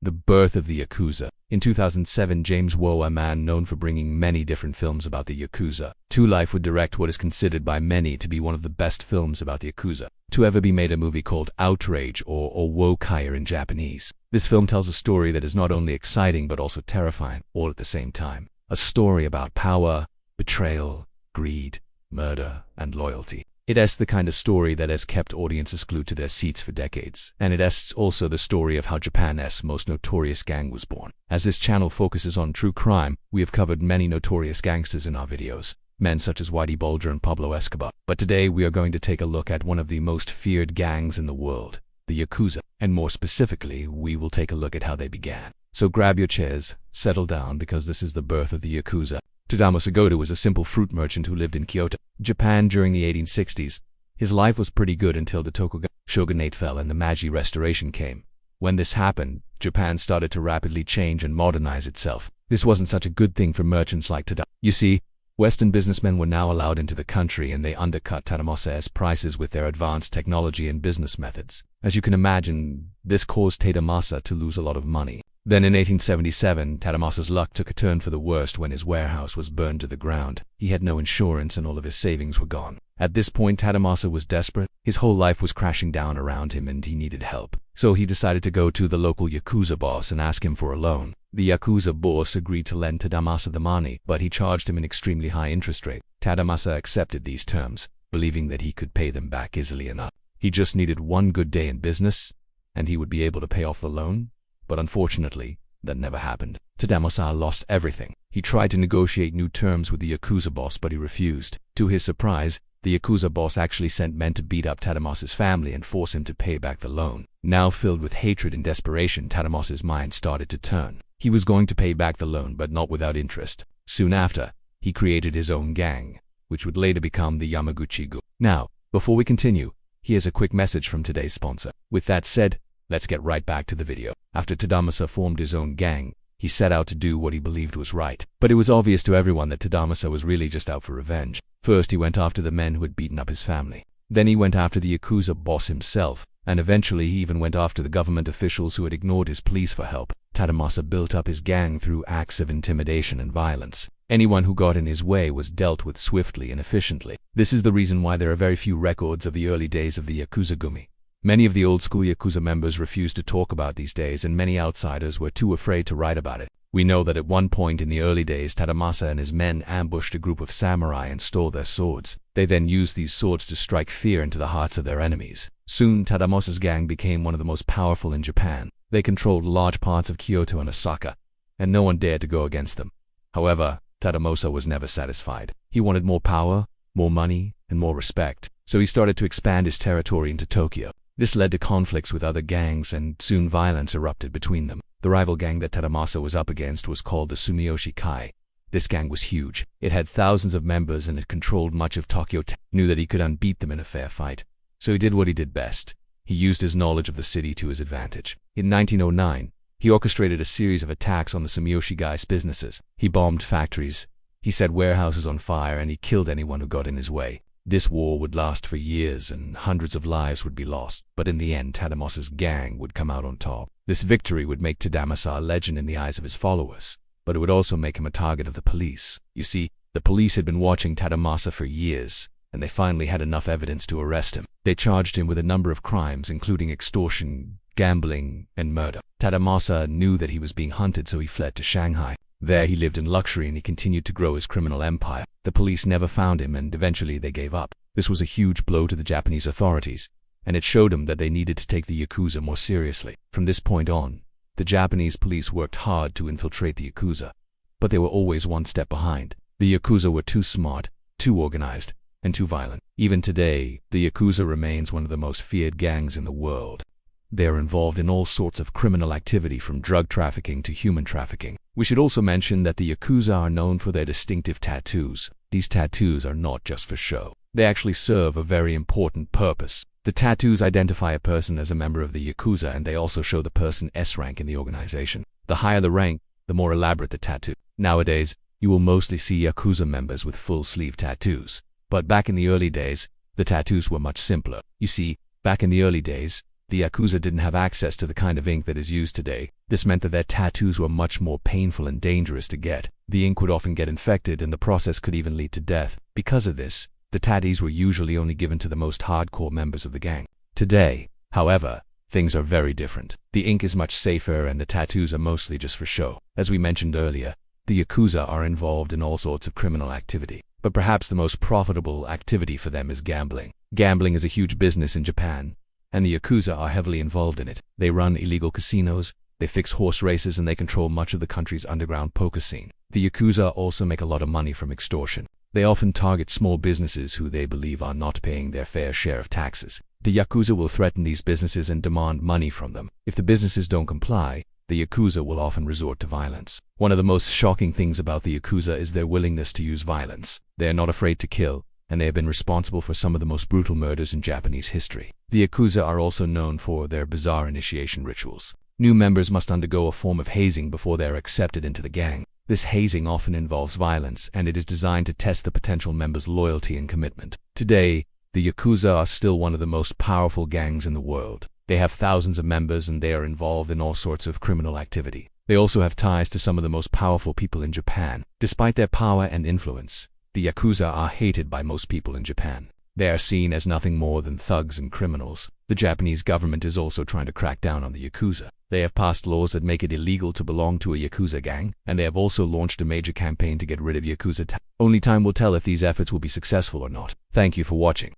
The birth of the Yakuza. In 2007, James Wu, a man known for bringing many different films about the Yakuza to life, would direct what is considered by many to be one of the best films about the Yakuza to ever be made, a movie called Outrage, or Wokaier in Japanese. This film tells a story that is not only exciting but also terrifying, all at the same time. A story about power, betrayal, greed, murder, and loyalty. It is the kind of story that has kept audiences glued to their seats for decades. And it is also the story of how Japan's most notorious gang was born. As this channel focuses on true crime, we have covered many notorious gangsters in our videos, men such as Whitey Bulger and Pablo Escobar. But today we are going to take a look at one of the most feared gangs in the world, the Yakuza. And more specifically, we will take a look at how they began. So grab your chairs, settle down, because this is the birth of the Yakuza. Tadamo Sagoto was a simple fruit merchant who lived in Kyoto, Japan during the 1860s. His life was pretty good until the Tokugawa shogunate fell and the Meiji Restoration came. When this happened, Japan started to rapidly change and modernize itself. This wasn't such a good thing for merchants like Tadamo. You see, Western businessmen were now allowed into the country, and they undercut Tadamosa's prices with their advanced technology and business methods. As you can imagine, this caused Tadamasa to lose a lot of money. Then in 1877, Tadamasa's luck took a turn for the worst when his warehouse was burned to the ground. He had no insurance and all of his savings were gone. At this point, Tadamasa was desperate. His whole life was crashing down around him and he needed help. So he decided to go to the local Yakuza boss and ask him for a loan. The Yakuza boss agreed to lend Tadamasa the money, but he charged him an extremely high interest rate. Tadamasa accepted these terms, believing that he could pay them back easily enough. He just needed one good day in business, and he would be able to pay off the loan. But unfortunately, that never happened. Tadamasa lost everything. He tried to negotiate new terms with the Yakuza boss, but he refused. To his surprise, the Yakuza boss actually sent men to beat up Tadamasa's family and force him to pay back the loan. Now filled with hatred and desperation, Tadamasa's mind started to turn. He was going to pay back the loan, but not without interest. Soon after, he created his own gang, which would later become the Yamaguchi-gu. Now, before we continue, here's a quick message from today's sponsor. With that said, let's get right back to the video. After Tadamasa formed his own gang, he set out to do what he believed was right. But it was obvious to everyone that Tadamasa was really just out for revenge. First, he went after the men who had beaten up his family. Then he went after the Yakuza boss himself, and eventually he even went after the government officials who had ignored his pleas for help. Tadamasa built up his gang through acts of intimidation and violence. Anyone who got in his way was dealt with swiftly and efficiently. This is the reason why there are very few records of the early days of the Yakuza-gumi. Many of the old-school Yakuza members refused to talk about these days, and many outsiders were too afraid to write about it. We know that at one point in the early days, Tadamasa and his men ambushed a group of samurai and stole their swords. They then used these swords to strike fear into the hearts of their enemies. Soon, Tadamasa's gang became one of the most powerful in Japan. They controlled large parts of Kyoto and Osaka, and no one dared to go against them. However, Tadamasa was never satisfied. He wanted more power, more money, and more respect. So he started to expand his territory into Tokyo. This led to conflicts with other gangs, and soon violence erupted between them. The rival gang that Tadamasa was up against was called the Sumiyoshi Kai. This gang was huge. It had thousands of members and it controlled much of Tokyo. Knew that he could unbeat them in a fair fight. So he did what he did best. He used his knowledge of the city to his advantage. In 1909, he orchestrated a series of attacks on the Sumiyoshi Kai's businesses. He bombed factories, he set warehouses on fire, and he killed anyone who got in his way. This war would last for years and hundreds of lives would be lost, but in the end Tadamasa's gang would come out on top. This victory would make Tadamasa a legend in the eyes of his followers, but it would also make him a target of the police. You see, the police had been watching Tadamasa for years, and they finally had enough evidence to arrest him. They charged him with a number of crimes, including extortion, gambling, and murder. Tadamasa knew that he was being hunted, so he fled to Shanghai. There he lived in luxury and he continued to grow his criminal empire. The police never found him and eventually they gave up. This was a huge blow to the Japanese authorities, and it showed them that they needed to take the Yakuza more seriously. From this point on, the Japanese police worked hard to infiltrate the Yakuza, but they were always one step behind. The Yakuza were too smart, too organized, and too violent. Even today, the Yakuza remains one of the most feared gangs in the world. They are involved in all sorts of criminal activity, from drug trafficking to human trafficking. We should also mention that the Yakuza are known for their distinctive tattoos. These tattoos are not just for show. They actually serve a very important purpose. The tattoos identify a person as a member of the Yakuza, and they also show the person's rank in the organization. The higher the rank, the more elaborate the tattoo. Nowadays, you will mostly see Yakuza members with full sleeve tattoos. But back in the early days, the tattoos were much simpler. You see, back in the early days, the Yakuza didn't have access to the kind of ink that is used today. This meant that their tattoos were much more painful and dangerous to get. The ink would often get infected, and the process could even lead to death. Because of this, the tatties were usually only given to the most hardcore members of the gang. Today, however, things are very different. The ink is much safer and the tattoos are mostly just for show. As we mentioned earlier, the Yakuza are involved in all sorts of criminal activity, but perhaps the most profitable activity for them is gambling. Gambling is a huge business in Japan, and the Yakuza are heavily involved in it. They run illegal casinos, they fix horse races, and they control much of the country's underground poker scene. The Yakuza also make a lot of money from extortion. They often target small businesses who they believe are not paying their fair share of taxes. The Yakuza will threaten these businesses and demand money from them. If the businesses don't comply, the Yakuza will often resort to violence. One of the most shocking things about the Yakuza is their willingness to use violence. They are not afraid to kill, and they have been responsible for some of the most brutal murders in Japanese history. The Yakuza are also known for their bizarre initiation rituals. New members must undergo a form of hazing before they are accepted into the gang. This hazing often involves violence, and it is designed to test the potential members' loyalty and commitment. Today, the Yakuza are still one of the most powerful gangs in the world. They have thousands of members, and they are involved in all sorts of criminal activity. They also have ties to some of the most powerful people in Japan. Despite their power and influence, the Yakuza are hated by most people in Japan. They are seen as nothing more than thugs and criminals. The Japanese government is also trying to crack down on the Yakuza. They have passed laws that make it illegal to belong to a Yakuza gang, and they have also launched a major campaign to get rid of Yakuza. Only time will tell if these efforts will be successful or not. Thank you for watching.